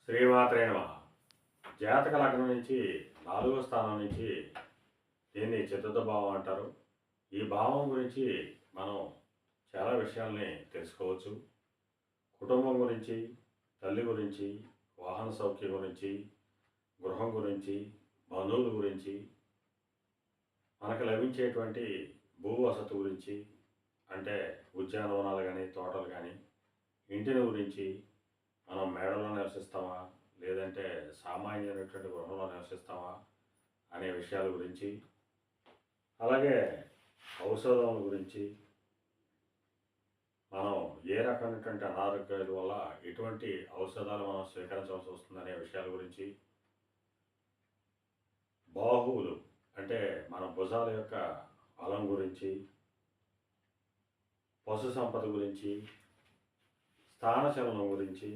శ్రీమాత్రే నమః. జాతక లగ్నం నుంచి 4వ స్థానం నుంచి దీన్ని చతుర్థ భావం అంటారు. ఈ భావం గురించి మనం చాలా విషయాల్ని తెలుసుకోవచ్చు. కుటుంబం గురించి, తల్లి గురించి, వాహన సౌఖ్యం గురించి, గృహం గురించి, బంధువుల గురించి, మనకు లభించేటువంటి భూ వసతి గురించి, అంటే ఉద్యానవనాలు కానీ, తోటలు కానీ, ఇంటిని గురించి, మనం మేడలో నివసిస్తామా లేదంటే సామాన్యమైనటువంటి గృహంలో నివసిస్తామా అనే విషయాల గురించి, అలాగే ఔషధాల గురించి, మనం ఏ రకమైనటువంటి అనారోగ్యాల వల్ల ఎటువంటి ఔషధాలు మనం స్వీకరించవలసి వస్తుందనే విషయాల గురించి, బాహువులు అంటే మన భుజాల యొక్క బలం గురించి, పశు సంపద గురించి, స్థానచలనం గురించి,